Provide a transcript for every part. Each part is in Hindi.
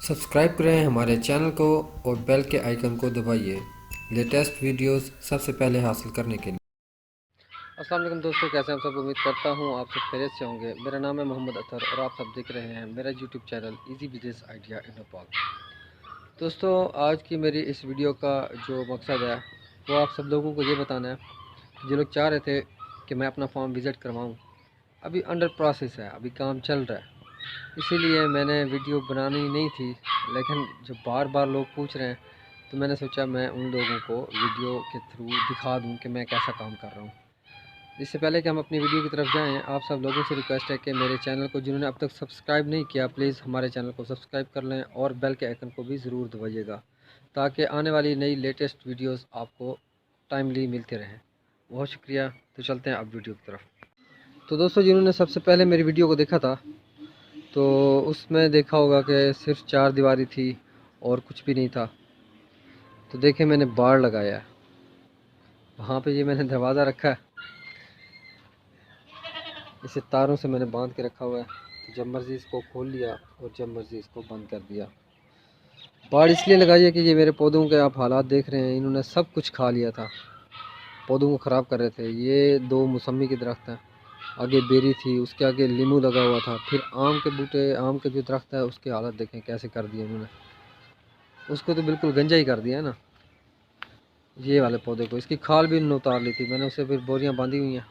सब्सक्राइब करें हमारे चैनल को और बेल के आइकन को दबाइए लेटेस्ट वीडियोस सबसे पहले हासिल करने के लिए। अस्सलाम वालेकुम दोस्तों, कैसे हैं आप सब। उम्मीद करता हूं आप सब खैरियत से होंगे। मेरा नाम है मोहम्मद अतर और आप सब देख रहे हैं मेरा YouTube channel easy business idea in Nepal. दोस्तों, आज की मेरी इस वीडियो का जो मकसद है वो आप सब लोगों को ये बताना है कि जो लोग चाह रहे थे कि मैं अपना फॉर्म विज़िट करवाऊँ, अभी अंडर प्रोसेस है, अभी काम चल रहा है, इसीलिए मैंने वीडियो बनानी नहीं थी। लेकिन जब बार बार लोग पूछ रहे हैं तो मैंने सोचा मैं उन लोगों को वीडियो के थ्रू दिखा दूँ कि मैं कैसा काम कर रहा हूँ। इससे पहले कि हम अपनी वीडियो की तरफ जाएं, आप सब लोगों से रिक्वेस्ट है कि मेरे चैनल को जिन्होंने अब तक सब्सक्राइब नहीं किया, प्लीज़ हमारे चैनल को सब्सक्राइब कर लें और बेल के आइकन को भी ज़रूर दबाइएगा ताकि आने वाली नई लेटेस्ट वीडियोस आपको टाइमली मिलते रहें। बहुत शुक्रिया। तो चलते हैं अब वीडियो की तरफ। तो दोस्तों, जिन्होंने सबसे पहले मेरी वीडियो को देखा था तो उसमें देखा होगा कि सिर्फ 4 दीवारी थी और कुछ भी नहीं था। तो देखें, मैंने बाड़ लगाया है वहाँ पर, ये मैंने दरवाज़ा रखा है, इसे तारों से मैंने बांध के रखा हुआ है। तो जब मर्ज़ी इसको खोल लिया और जब मर्ज़ी इसको बंद कर दिया। बाड़ इसलिए लगाई है कि ये मेरे पौधों के आप हालात देख रहे हैं, इन्होंने सब कुछ खा लिया था, पौधों को ख़राब कर रहे थे। ये 2 मौसमी के दरख्त हैं, आगे बेरी थी, उसके आगे लीमू लगा हुआ था, फिर आम के बूटे, आम के जो दरख्त है उसकी हालत देखें कैसे कर दिए उन्होंने, उसको तो बिल्कुल गंजा ही कर दिया है ना। ये वाले पौधे को, इसकी खाल भी उन्होंने उतार ली थी, मैंने उसे फिर बोरियाँ बांधी हुई हैं,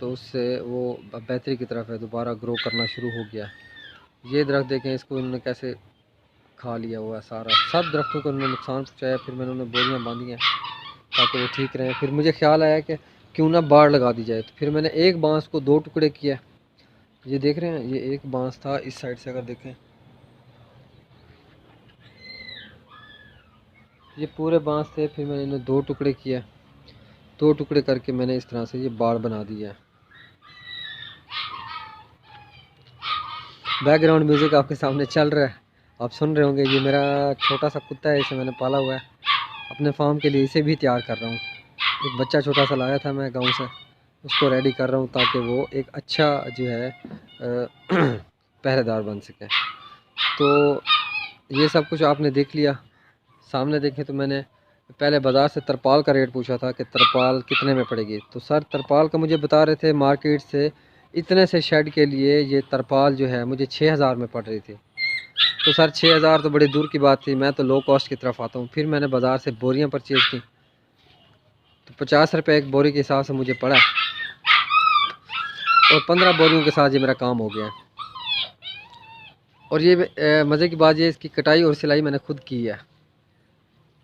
तो उससे वो बेहतरी की तरफ है, दोबारा ग्रो करना शुरू हो गया। ये दरख्त देखें, इसको इन्होंने कैसे खा लिया हुआ है सारा, सब दरख्तों को उन्होंने नुकसान पहुँचाया। फिर मैंने उन्हें बोरियाँ बांधी हैं ताकि वो ठीक रहें। फिर मुझे ख्याल आया कि क्यों ना बाड़ लगा दी जाए, तो फिर मैंने एक बांस को 2 टुकड़े किया। ये देख रहे हैं, ये एक बांस था, इस साइड से अगर देखें ये पूरे बांस थे, फिर मैंने इन्हें 2 टुकड़े किया, 2 टुकड़े करके मैंने इस तरह से ये बाड़ बना दिया है। बैकग्राउंड म्यूज़िक आपके सामने चल रहा है, आप सुन रहे होंगे। ये मेरा छोटा सा कुत्ता है, इसे मैंने पाला हुआ है अपने फार्म के लिए, इसे भी तैयार कर रहा हूँ। एक बच्चा छोटा सा लाया था मैं गांव से, उसको रेडी कर रहा हूँ ताकि वो एक अच्छा जो है पहरेदार बन सके। तो ये सब कुछ आपने देख लिया। सामने देखें तो मैंने पहले बाज़ार से तरपाल का रेट पूछा था कि तरपाल कितने में पड़ेगी। तो सर तरपाल का मुझे बता रहे थे मार्केट से इतने से शेड के लिए ये तरपाल जो है मुझे 6000 में पड़ रही थी। तो सर 6000 तो बड़ी दूर की बात थी, मैं तो लो कॉस्ट की तरफ आता हूँ। फिर मैंने बाज़ार से बोरियाँ परचेज़ की, तो 50 रुपये एक बोरी के हिसाब से मुझे पड़ा, और 15 बोरियों के साथ ये मेरा काम हो गया। और ये मज़े की बात ये, इसकी कटाई और सिलाई मैंने खुद की है।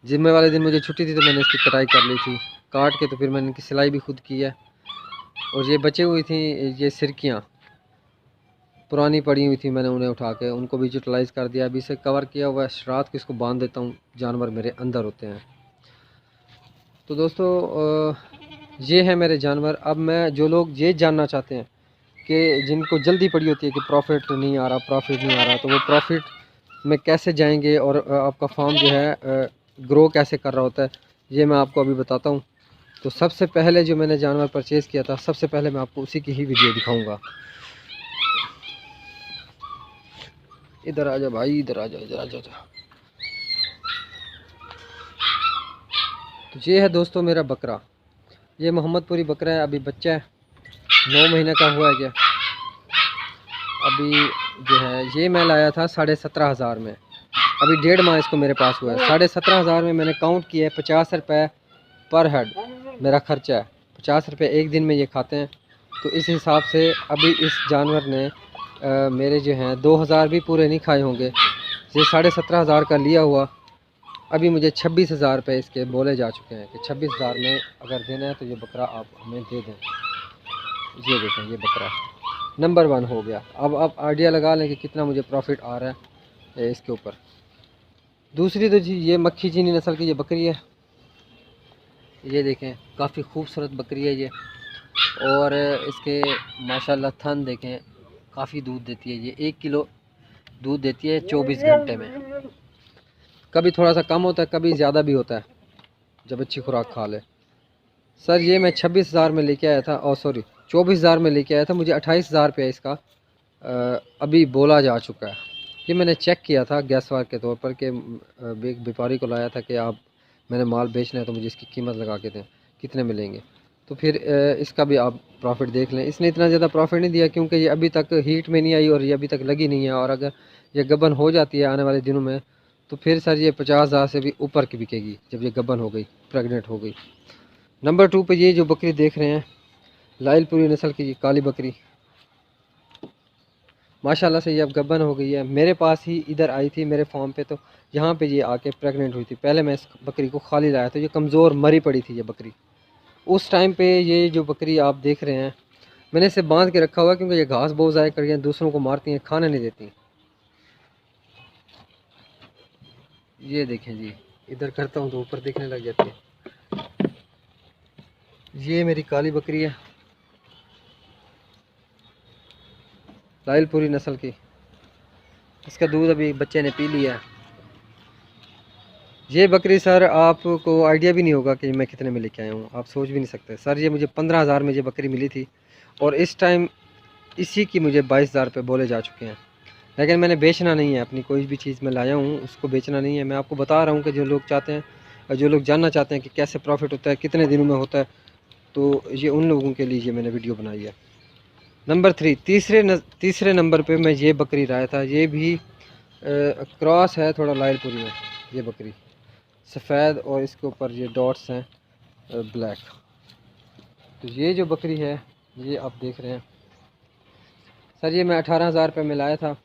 जिम्मे वाले दिन मुझे छुट्टी थी तो मैंने इसकी कटाई कर ली थी काट के, तो फिर मैंने इनकी सिलाई भी खुद की है। और ये बचे हुई थी, ये सिरकियाँ पुरानी पड़ी हुई थी, मैंने उन्हें उठा के उनको भी यूटिलाइज़ कर दिया। अभी इसे कवर किया हुआ है, रात को इसको बांध देता हूँ, जानवर मेरे अंदर होते हैं। तो दोस्तों, ये है मेरे जानवर। अब मैं, जो लोग ये जानना चाहते हैं कि जिनको जल्दी पड़ी होती है कि प्रॉफिट नहीं आ रहा, प्रॉफिट नहीं आ रहा, तो वो प्रॉफिट में कैसे जाएंगे और आपका फार्म जो है ग्रो कैसे कर रहा होता है, ये मैं आपको अभी बताता हूँ। तो सबसे पहले जो मैंने जानवर परचेज़ किया था, सबसे पहले मैं आपको उसी की ही वीडियो दिखाऊंगा। इधर आ जा भाई, इधर आ जा, इधर आ जा। तो ये है दोस्तों मेरा बकरा, ये मोहम्मदपुरी बकरा है, अभी बच्चा है, 9 महीने का हुआ है। अभी जो है ये मैं लाया था 17,500 में, अभी 1.5 माह इसको मेरे पास हुआ है। 17,500 में मैंने काउंट किया है, 50 रुपये पर हेड मेरा खर्चा है, 50 रुपये एक दिन में ये खाते हैं। तो इस हिसाब से अभी इस जानवर ने मेरे जो हैं 2000 भी पूरे नहीं खाए होंगे। ये 17,500 का लिया हुआ, अभी मुझे 26,000 रुपये इसके बोले जा चुके हैं कि 26,000 में अगर देना है तो ये बकरा आप हमें दे दें। ये देखें, ये बकरा नंबर 1 हो गया। अब आप आइडिया लगा लें कि कितना मुझे प्रॉफिट आ रहा है इसके ऊपर। दूसरी तो जी ये मक्खी चीनी नस्ल की ये बकरी है, ये देखें काफ़ी खूबसूरत बकरी है ये, और इसके माशाल्लाह थन देखें, काफ़ी दूध देती है। ये 1 किलो दूध देती है 24 घंटे में। कभी थोड़ा सा कम होता है, कभी ज़्यादा भी होता है जब अच्छी खुराक खा ले। सर ये मैं 26,000 में लेके आया था, और सॉरी 24,000 में लेके आया था, मुझे 28,000 रुपये इसका अभी बोला जा चुका है। ये मैंने चेक किया था गैसवार के तौर पर कि एक व्यापारी को लाया था कि आप मैंने माल बेचना है तो मुझे इसकी कीमत लगा के दें, कितने मिलेंगे। तो फिर इसका भी आप प्रॉफिट देख लें। इसने इतना ज़्यादा प्रॉफिट नहीं दिया क्योंकि ये अभी तक हीट में नहीं आई और ये अभी तक लगी नहीं है। और अगर ये गबन हो जाती है आने वाले दिनों में तो फिर सर ये 50,000 से भी ऊपर की बिकेगी जब ये गबन हो गई, प्रेग्नेंट हो गई। नंबर 2 पे ये जो बकरी देख रहे हैं लाइलपुरी नस्ल की ये काली बकरी, माशाल्लाह से ये अब गबन हो गई है। मेरे पास ही इधर आई थी मेरे फार्म पे, तो यहाँ पे ये आके प्रेग्नेंट हुई थी। पहले मैं इस बकरी को खाली लाया तो ये कमज़ोर मरी पड़ी थी ये बकरी। उस टाइम पे ये जो बकरी आप देख रहे हैं मैंने इसे बांध के रखा हुआ क्योंकि ये घास बहुत ज़ाया कर हैं, दूसरों को मारती हैं, खाना नहीं देती। ये देखें जी, इधर करता हूँ तो ऊपर दिखने लग जाती है। ये मेरी काली बकरी है लाइलपुरी नस्ल की, इसका दूध अभी बच्चे ने पी लिया है। ये बकरी सर आपको आइडिया भी नहीं होगा कि मैं कितने में लेके आया हूँ, आप सोच भी नहीं सकते सर। ये मुझे 15,000 में ये बकरी मिली थी और इस टाइम इसी की मुझे 22,000 रुपये बोले जा चुके हैं। लेकिन मैंने बेचना नहीं है, अपनी कोई भी चीज़ मैं लाया हूँ उसको बेचना नहीं है। मैं आपको बता रहा हूँ कि जो लोग चाहते हैं, जो लोग जानना चाहते हैं कि कैसे प्रॉफिट होता है, कितने दिनों में होता है, तो ये उन लोगों के लिए मैंने वीडियो बनाई है। नंबर 3 तीसरे नंबर पे मैं ये बकरी लाया था। ये भी क्रॉस है थोड़ा लाइलपुरी में। ये बकरी सफ़ेद और इसके ऊपर ये डॉट्स हैं ब्लैक। तो ये जो बकरी है ये आप देख रहे हैं सर, ये मैं 18,000 रुपये में लाया था।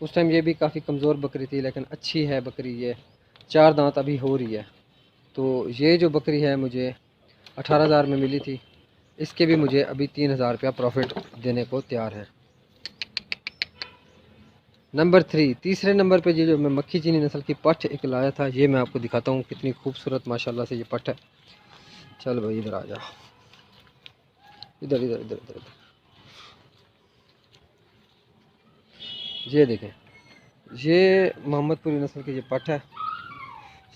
उस टाइम ये भी काफ़ी कमज़ोर बकरी थी लेकिन अच्छी है बकरी, ये 4 दांत अभी हो रही है। तो ये जो बकरी है मुझे 18,000 में मिली थी, इसके भी मुझे अभी 3,000 रुपया प्रॉफिट देने को तैयार है। नंबर 3 तीसरे नंबर पे ये जो मैं मक्खी चीनी नस्ल की पठ एक लाया था, ये मैं आपको दिखाता हूँ कितनी खूबसूरत माशाल्लाह से ये पठ है। चल भाई इधर आ जा, इधर इधर इधर इधर, इधर। ये देखें, ये मोहम्मदपुरी नस्ल की ये पठ है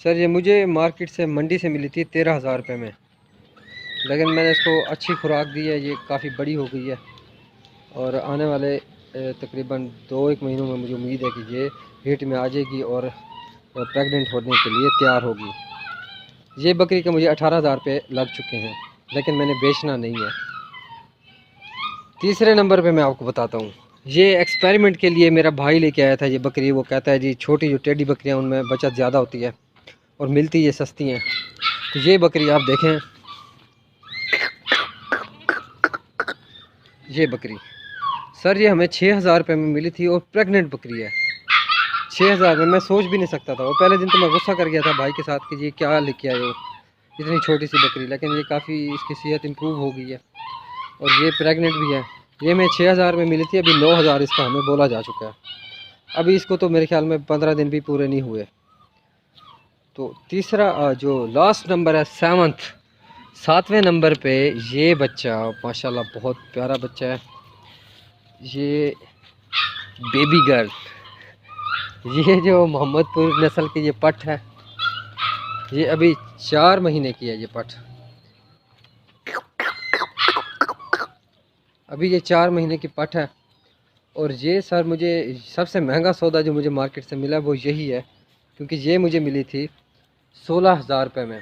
सर। ये मुझे मार्केट से मंडी से मिली थी 13,000 रुपये में, लेकिन मैंने इसको अच्छी खुराक दी है, ये काफ़ी बड़ी हो गई है और आने वाले तकरीबन 2-1 महीनों में मुझे उम्मीद है कि ये हीट में आ जाएगी और प्रेग्नेंट होने के लिए तैयार होगी। ये बकरी के मुझे 18,000 रुपये लग चुके हैं लेकिन मैंने बेचना नहीं है। तीसरे नंबर पे मैं आपको बताता हूँ, ये एक्सपेरिमेंट के लिए मेरा भाई लेके आया था ये बकरी। वो कहता है जी छोटी जो टेडी बकरियाँ उनमें बचत ज़्यादा होती है और मिलती ये सस्ती हैं। तो ये बकरी आप देखें, ये बकरी सर ये हमें 6,000 रुपये में मिली थी और प्रेग्नेंट बकरी है। 6,000 में मैं सोच भी नहीं सकता था। और पहले दिन तो मैं गुस्सा कर गया था भाई के साथ कि ये क्या लेके आए हो इतनी छोटी सी बकरी, लेकिन ये काफ़ी इसकी सेहत इम्प्रूव हो गई है और ये प्रेग्नेंट भी है। ये मैं 6,000 में मिली थी, अभी 9,000 इसका हमें बोला जा चुका है। अभी इसको तो मेरे ख्याल में 15 दिन भी पूरे नहीं हुए। तो तीसरा जो लास्ट नंबर है 7वें नंबर पे ये बच्चा माशाल्लाह बहुत प्यारा बच्चा है। ये बेबी गर्ल, ये जो मोहम्मदपुर नस्ल की ये पठ है, ये अभी 4 महीने की है। ये पठ अभी ये 4 महीने की पठ है और ये सर मुझे सबसे महंगा सौदा जो मुझे मार्केट से मिला वो यही है, क्योंकि ये मुझे मिली थी 16,000 रुपये में।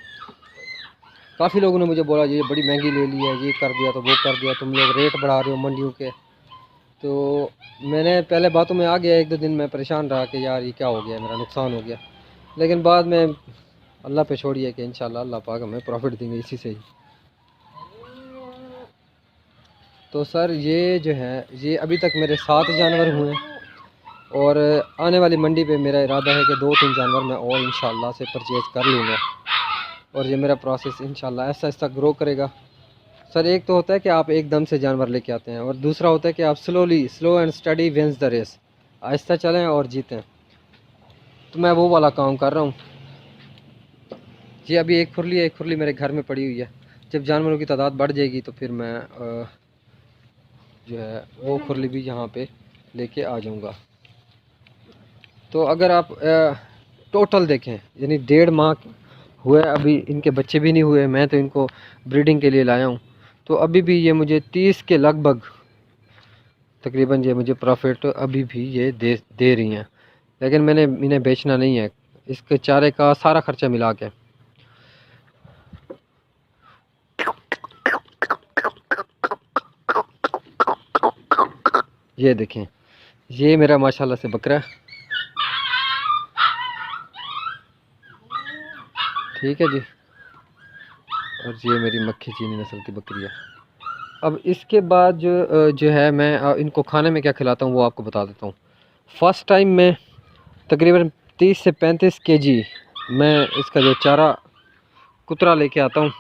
काफ़ी लोगों ने मुझे बोला ये बड़ी महंगी ले ली है, ये कर दिया तो वो कर दिया, तुम लोग रेट बढ़ा रहे हो मंडियों के। तो मैंने पहले बातों में आ गया, 1-2 दिन मैं परेशान रहा कि यार ये क्या हो गया, मेरा नुकसान हो गया। लेकिन बाद में अल्लाह पे छोड़िए कि इंशाल्लाह अल्लाह पाक हमें प्रॉफिट देंगे इसी से ही। तो सर ये जो है ये अभी तक मेरे 7 जानवर हुए और आने वाली मंडी पे मेरा इरादा है कि 2-3 जानवर मैं और इंशाल्लाह से परचेज़ कर लूँगा और ये मेरा प्रोसेस इंशाल्लाह ऐसा ऐसा ग्रो करेगा। सर एक तो होता है कि आप एकदम से जानवर लेके आते हैं और दूसरा होता है कि आप slow and steady wins the race, आहिस्ता चलें और जीतें। तो मैं वो वाला काम कर रहा हूँ। ये अभी एक खुरली मेरे घर में पड़ी हुई है। जब जानवरों की तादाद बढ़ जाएगी तो फिर मैं जो है वो खुरली भी यहाँ पे लेके आ जाऊँगा। तो अगर आप टोटल देखें यानी 1.5 माह हुए, अभी इनके बच्चे भी नहीं हुए, मैं तो इनको ब्रीडिंग के लिए लाया हूँ। तो अभी भी ये मुझे 30 के लगभग तकरीबन ये मुझे प्रॉफिट अभी भी ये दे रही हैं। लेकिन मैंने इन्हें बेचना नहीं है, इसके चारे का सारा खर्चा मिला के। ये देखें, ये मेरा माशाल्लाह से बकरा है, ठीक है जी। और ये मेरी मक्खी चीनी नस्ल की बकरी है। अब इसके बाद जो है मैं इनको खाने में क्या खिलाता हूँ वो आपको बता देता हूँ। फ़र्स्ट टाइम मैं तकरीबन 30 से 35 केजी मैं इसका जो चारा कुतरा लेके आता हूँ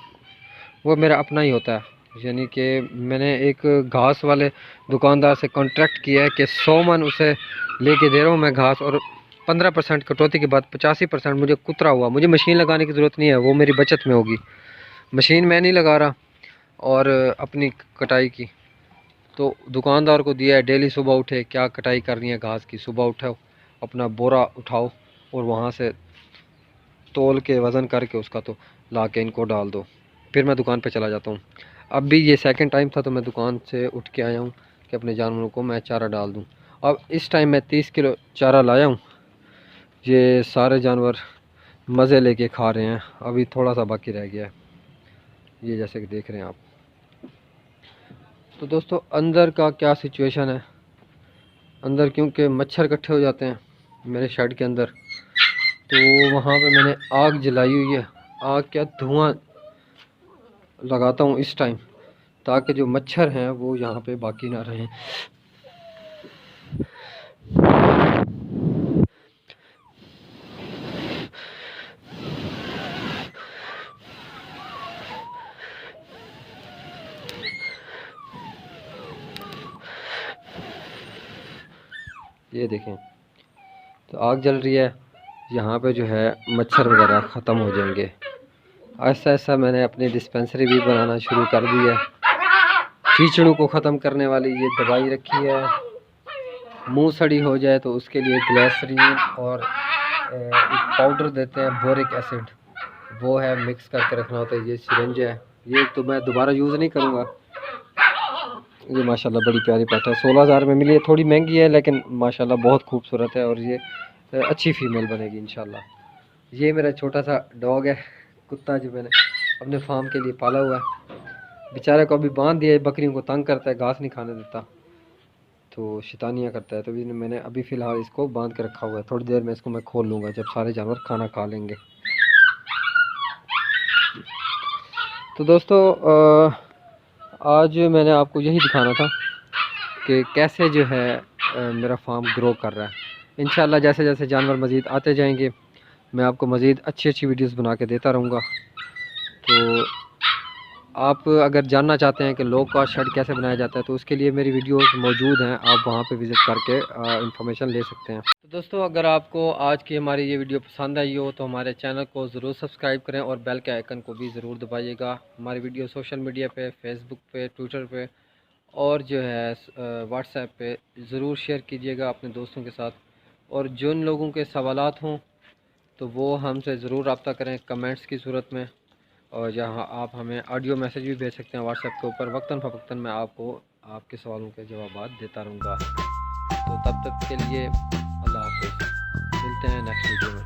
वो मेरा अपना ही होता है। यानी कि मैंने एक घास वाले दुकानदार से कॉन्ट्रैक्ट किया है कि 100 मन उसे लेके दे रहा हूँ मैं घास, और 15% कटौती के बाद 85% मुझे कुतरा हुआ। मुझे मशीन लगाने की ज़रूरत नहीं है, वो मेरी बचत में होगी। मशीन मैं नहीं लगा रहा और अपनी कटाई की तो दुकानदार को दिया है। डेली सुबह उठे, क्या कटाई करनी है घास की, सुबह उठाओ, अपना बोरा उठाओ और वहाँ से तोल के वज़न करके उसका तो ला के इनको डाल दो, फिर मैं दुकान पे चला जाता हूँ। अब भी ये सेकंड टाइम था तो मैं दुकान से उठ के आया हूँ कि अपने जानवरों को मैं चारा डाल दूँ। अब इस टाइम मैं 30 किलो चारा लाया हूँ। ये सारे जानवर मज़े लेके खा रहे हैं, अभी थोड़ा सा बाकी रह गया है, ये जैसे कि देख रहे हैं आप। तो दोस्तों अंदर का क्या सिचुएशन है, अंदर क्योंकि मच्छर इकट्ठे हो जाते हैं मेरे शेड के अंदर, तो वहाँ पे मैंने आग जलाई हुई है। आग क्या, धुआं लगाता हूँ इस टाइम, ताकि जो मच्छर हैं वो यहाँ पे बाकी ना रहें। ये देखें, तो आग जल रही है, यहाँ पे जो है मच्छर वगैरह ख़त्म हो जाएंगे। ऐसा ऐसा मैंने अपनी डिस्पेंसरी भी बनाना शुरू कर दी है। कीचड़ों को ख़त्म करने वाली ये दवाई रखी है। मुंह सड़ी हो जाए तो उसके लिए ग्लिसरीन और एक पाउडर देते हैं बोरिक एसिड, वो है, मिक्स करके रखना होता है। ये सिरिंज है, ये तो मैं दोबारा यूज़ नहीं करूँगा। ये माशाल्लाह बड़ी प्यारी पेट है, 16,000 में मिली है। थोड़ी महंगी है लेकिन माशाल्लाह बहुत खूबसूरत है और ये अच्छी फ़ीमेल बनेगी इंशाल्लाह। ये मेरा छोटा सा डॉग है, कुत्ता, जो मैंने अपने फार्म के लिए पाला हुआ है। बेचारे को अभी बांध दिया है, बकरियों को तंग करता है, घास नहीं खाने देता, तो शैतानियाँ करता है, तो मैंने अभी फ़िलहाल इसको बांध के रखा हुआ है। थोड़ी देर में इसको मैं खोल लूँगा जब सारे जानवर खाना खा लेंगे। तो दोस्तों आज मैंने आपको यही दिखाना था कि कैसे जो है मेरा फार्म ग्रो कर रहा है। इंशाल्लाह जैसे जैसे जानवर मज़ीद आते जाएंगे मैं आपको मज़ीद अच्छी अच्छी वीडियोस बना के देता रहूँगा। तो आप अगर जानना चाहते हैं कि लो कॉस्ट शेड कैसे बनाया जाता है तो उसके लिए मेरी वीडियोस मौजूद हैं, आप वहां पे विज़िट करके इंफॉर्मेशन ले सकते हैं। तो दोस्तों अगर आपको आज की हमारी ये वीडियो पसंद आई हो तो हमारे चैनल को ज़रूर सब्सक्राइब करें और बेल के आइकन को भी ज़रूर दबाइएगा। हमारी वीडियो सोशल मीडिया पे, फेसबुक पे, ट्विटर पे और जो है व्हाट्सएप पे ज़रूर शेयर कीजिएगा अपने दोस्तों के साथ। और जिन लोगों के सवालात हों तो वो हमसे ज़रूर रब्ता करें कमेंट्स की सूरत में, और जहाँ आप हमें ऑडियो मैसेज भी भेज सकते हैं व्हाट्सएप के ऊपर। वक्तन फ़वक्तन मैं आपको आपके सवालों के जवाब देता रहूँगा। तो तब तक के लिए अल्लाह हाफ़िज़, मिलते हैं नेक्स्ट वीडियो में।